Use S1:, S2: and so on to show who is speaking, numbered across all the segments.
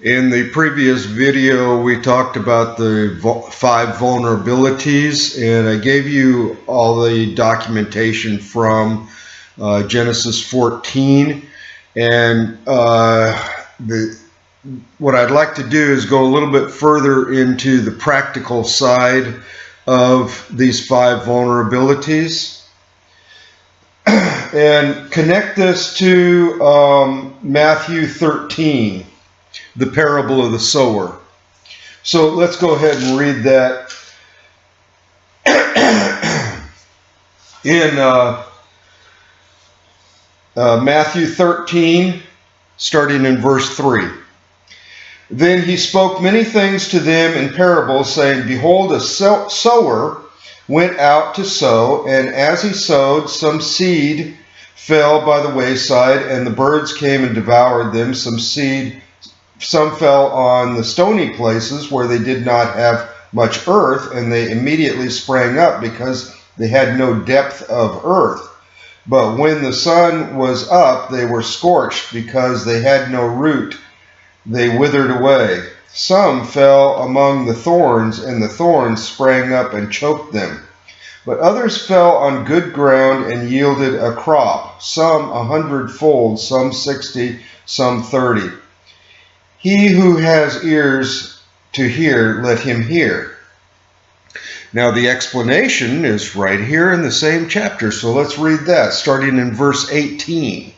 S1: In the previous video, we talked about the 5 vulnerabilities, and I gave you all the documentation from Genesis 14. And what I'd like to do is go a little bit further into the practical side of these 5 vulnerabilities and connect this to Matthew 13. The parable of the sower. So let's go ahead and read that in Matthew 13, starting in verse 3. Then he spoke many things to them in parables, saying, Behold, a sower went out to sow, and as he sowed, some seed fell by the wayside, and the birds came and devoured them. Some fell on the stony places where they did not have much earth, and they immediately sprang up because they had no depth of earth. But when the sun was up, they were scorched because they had no root. They withered away. Some fell among the thorns, and the thorns sprang up and choked them. But others fell on good ground and yielded a crop, some 100-fold, some 60, some 30. He who has ears to hear, let him hear. Now the explanation is right here in the same chapter, so let's read that, starting in verse 18.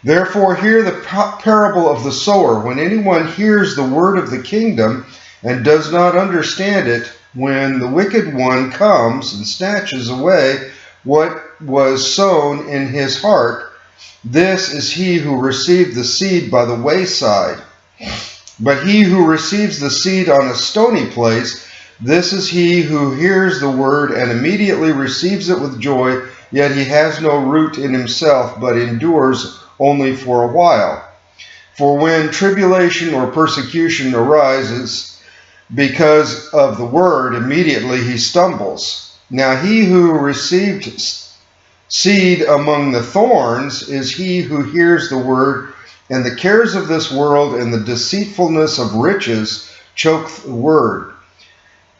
S1: Therefore hear the parable of the sower. When anyone hears the word of the kingdom and does not understand it, when the wicked one comes and snatches away what was sown in his heart, this is he who received the seed by the wayside. But he who receives the seed on a stony place, this is he who hears the word and immediately receives it with joy, yet he has no root in himself, but endures only for a while. For when tribulation or persecution arises because of the word, immediately he stumbles. Now he who received seed among the thorns is he who hears the word, and the cares of this world and the deceitfulness of riches choke the word,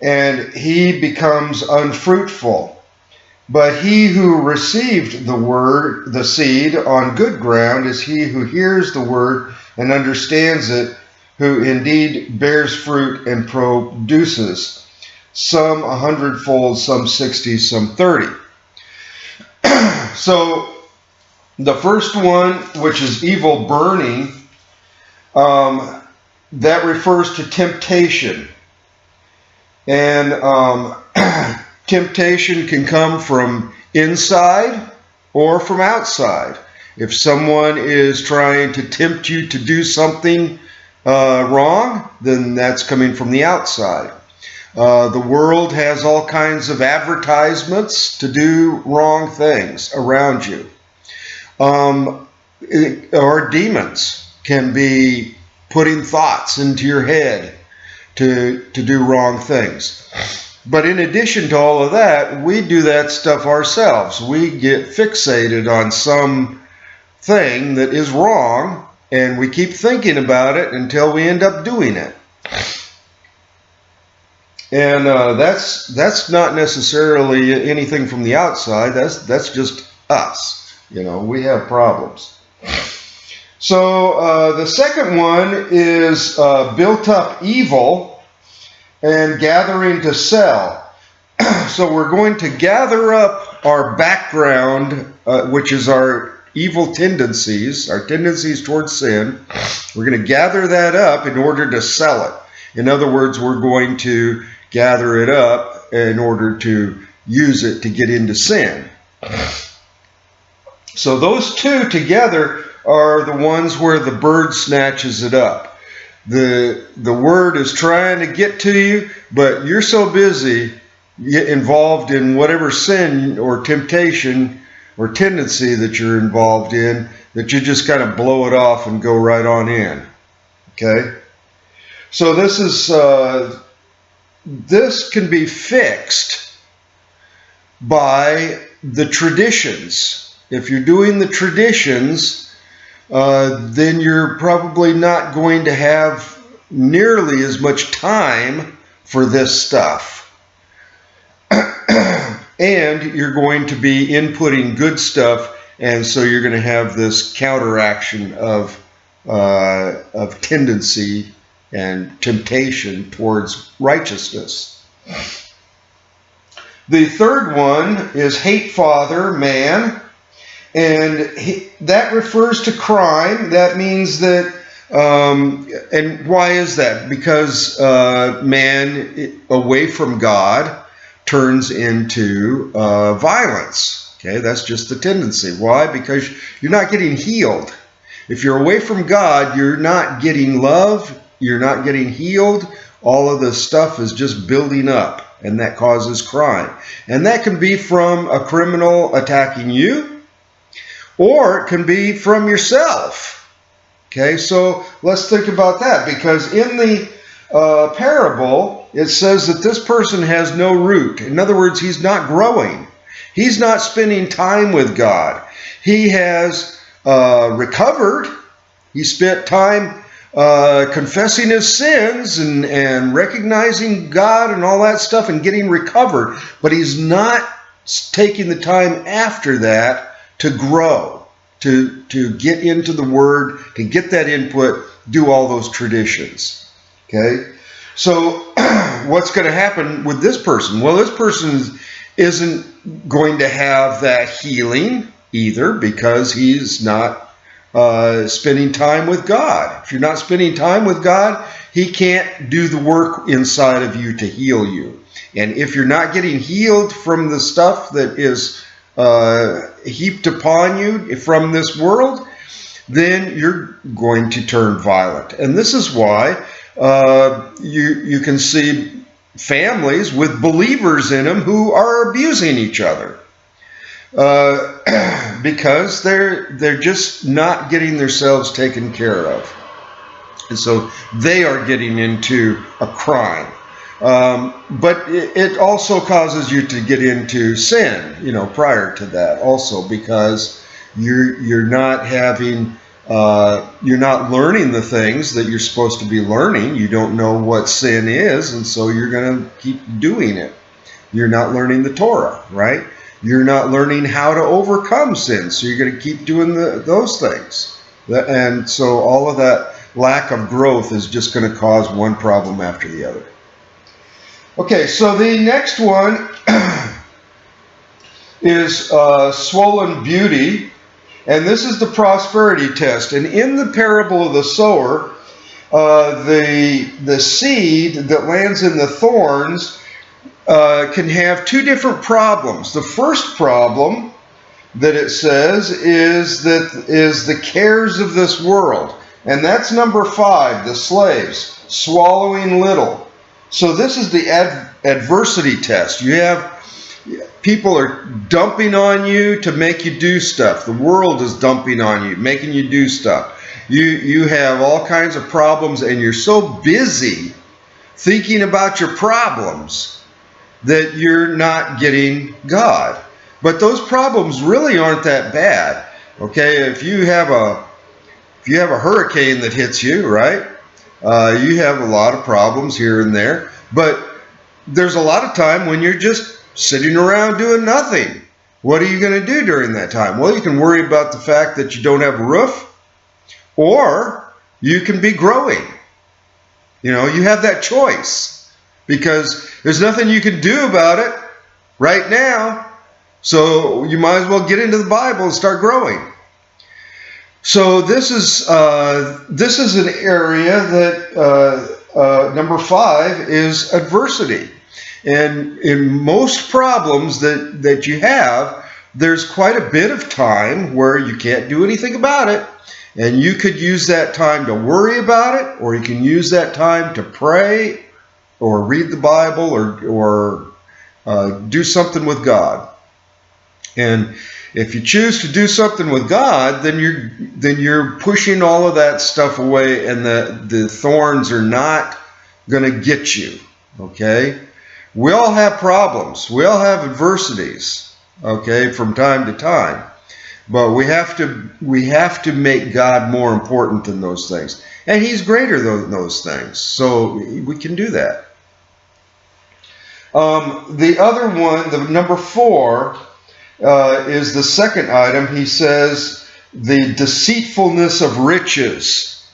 S1: and he becomes unfruitful. But he who received the seed on good ground is he who hears the word and understands it, who indeed bears fruit and produces, some 100-fold, some 60, some 30. So the first one, which is evil burning, that refers to temptation. And temptation can come from inside or from outside. If someone is trying to tempt you to do something wrong, then that's coming from the outside. The world has all kinds of advertisements to do wrong things around you. Or demons can be putting thoughts into your head to do wrong things. But in addition to all of that, we do that stuff ourselves. We get fixated on some thing that is wrong, and we keep thinking about it until we end up doing it. And that's not necessarily anything from the outside. That's just us. You know, we have problems. So the second one is built up evil and gathering to sell. So we're going to gather up our background, which is our evil tendencies, our tendencies towards sin. We're going to gather that up in order to sell it. In other words, we're going to gather it up in order to use it to get into sin. So those two together are the ones where the bird snatches it up. The word is trying to get to you, but you're so busy involved in whatever sin or temptation or tendency that you're involved in that you just kind of blow it off and go right on in. Okay? So this can be fixed by the traditions. If you're doing the traditions, then you're probably not going to have nearly as much time for this stuff. And you're going to be inputting good stuff, and so you're going to have this counteraction of tendency and temptation towards righteousness. The third one is hate father, man, and that refers to crime. That means that, and why is that? Because man away from God turns into violence. Okay, that's just the tendency. Why? Because you're not getting healed. If you're away from God, you're not getting love, you're not getting healed. All of this stuff is just building up, and that causes crime. And that can be from a criminal attacking you, or it can be from yourself. Okay, so let's think about that, because in the parable, it says that this person has no root. In other words, he's not growing. He's not spending time with God. He has recovered. He spent time confessing his sins and recognizing God and all that stuff and getting recovered. But he's not taking the time after that to grow, to get into the Word, to get that input, do all those traditions. Okay, so what's going to happen with this person? Well, this person isn't going to have that healing either, because he's not spending time with God. If you're not spending time with God, He can't do the work inside of you to heal you. And if you're not getting healed from the stuff that is heaped upon you from this world, then you're going to turn violent. And this is why you can see families with believers in them who are abusing each other because they're just not getting themselves taken care of, and so they are getting into a crime. But it also causes you to get into sin, prior to that also, because you're not having. You're not learning the things that you're supposed to be learning. You don't know what sin is, and so you're going to keep doing it. You're not learning the Torah, right? You're not learning how to overcome sin, so you're going to keep doing those things. And so all of that lack of growth is just going to cause one problem after the other. Okay, so the next one is swollen beauty. And this is the prosperity test. And in the parable of the sower, the seed that lands in the thorns can have two different problems. The first problem that it says is the cares of this world. And that's number 5, the slaves, swallowing little. So this is the adversity test. You have people are dumping on you to make you do stuff. The world is dumping on you, making you do stuff. You have all kinds of problems, and you're so busy thinking about your problems that you're not getting God. But those problems really aren't that bad. Okay, if you have a hurricane that hits you, right? You have a lot of problems here and there, but there's a lot of time when you're just sitting around doing nothing. What are you going to do during that time? Well, you can worry about the fact that you don't have a roof, or you can be growing. You have that choice, because there's nothing you can do about it right now. So you might as well get into the Bible and start growing. So this is an area that number 5 is adversity. And in most problems that you have, there's quite a bit of time where you can't do anything about it. And you could use that time to worry about it, or you can use that time to pray or read the Bible or do something with God. And if you choose to do something with God, then you're pushing all of that stuff away, and the thorns are not going to get you. Okay? We all have problems. We all have adversities, okay, from time to time. But we have to make God more important than those things. And He's greater than those things. So we can do that. The other one, the number 4, is the second item. He says the deceitfulness of riches.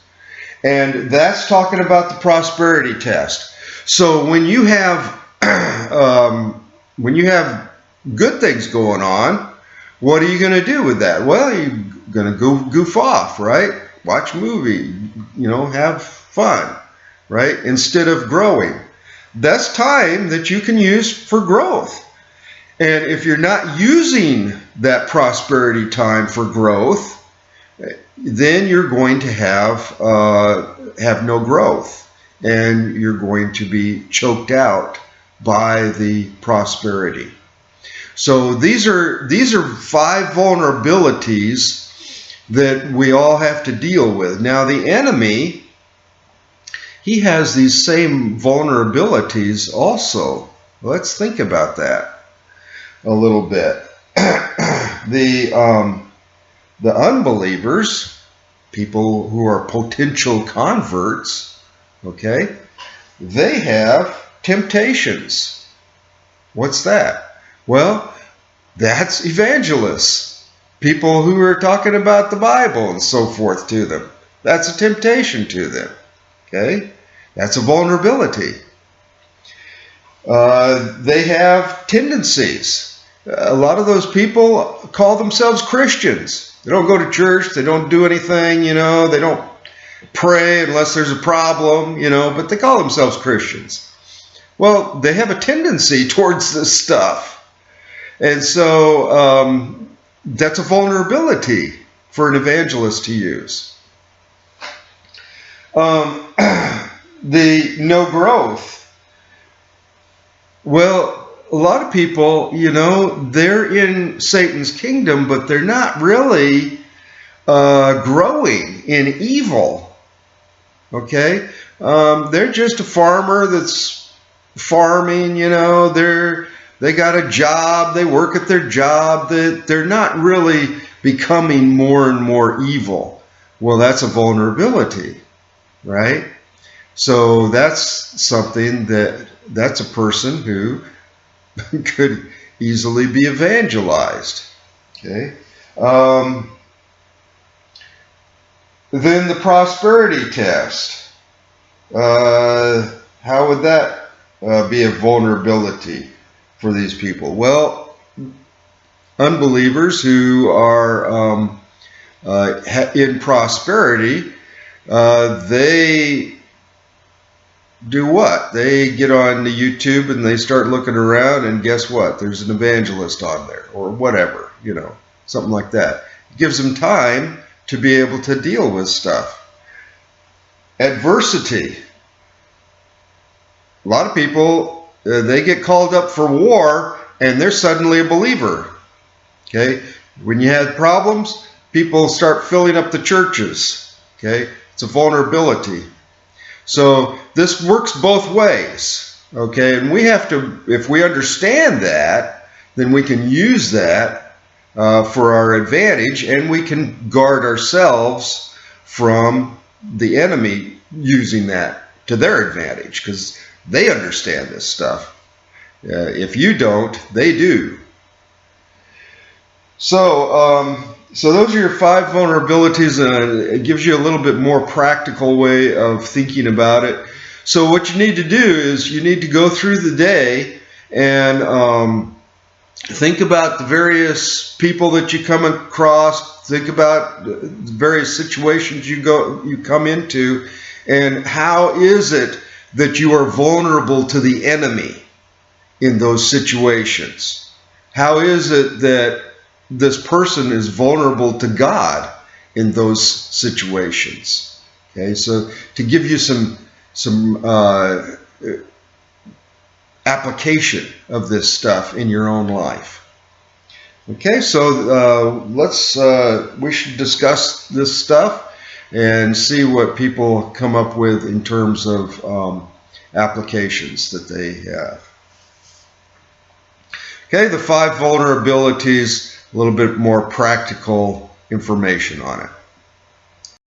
S1: And that's talking about the prosperity test. So when you have good things going on, what are you going to do with that? Well, you're going to go goof off, right? Watch a movie, have fun, right? Instead of growing. That's time that you can use for growth. And if you're not using that prosperity time for growth, then you're going to have no growth, and you're going to be choked out by the prosperity. So these are 5 vulnerabilities that we all have to deal with. Now the enemy, he has these same vulnerabilities also. Let's think about that a little bit. The unbelievers, people who are potential converts, okay, they have temptations. What's that? Well, that's evangelists, people who are talking about the Bible and so forth to them. That's a temptation to them. Okay? That's a vulnerability. They have tendencies. A lot of those people call themselves Christians. They don't go to church. They don't do anything, they don't pray unless there's a problem, but they call themselves Christians. Well, they have a tendency towards this stuff. And so that's a vulnerability for an evangelist to use. The no growth. Well, a lot of people, they're in Satan's kingdom, but they're not really growing in evil. Okay? They're just a farmer that's farming, they got a job, they work at their job, they're not really becoming more and more evil. Well, that's a vulnerability, right? So that's something that's a person who could easily be evangelized. Okay. Then the prosperity test. How would that be a vulnerability for these people? Well, unbelievers who are in prosperity, they do what? They get on the YouTube and they start looking around, and guess what? There's an evangelist on there, or whatever, something like that. It gives them time to be able to deal with stuff. Adversity. A lot of people, they get called up for war, and they're suddenly a believer. Okay? When you have problems, people start filling up the churches. Okay? It's a vulnerability. So this works both ways, okay? And we have to, if we understand that, then we can use that for our advantage, and we can guard ourselves from the enemy using that to their advantage, because they understand this stuff. If you don't, they do. So those are your 5 vulnerabilities, and it gives you a little bit more practical way of thinking about it. So what you need to do is you need to go through the day and think about the various people that you come across. Think about the various situations you come into, and how is it that you are vulnerable to the enemy in those situations? How is it that this person is vulnerable to God in those situations? Okay, so to give you some application of this stuff in your own life. Okay, so we should discuss this stuff and see what people come up with in terms of applications that they have. Okay, the 5 vulnerabilities a little bit more practical information on it.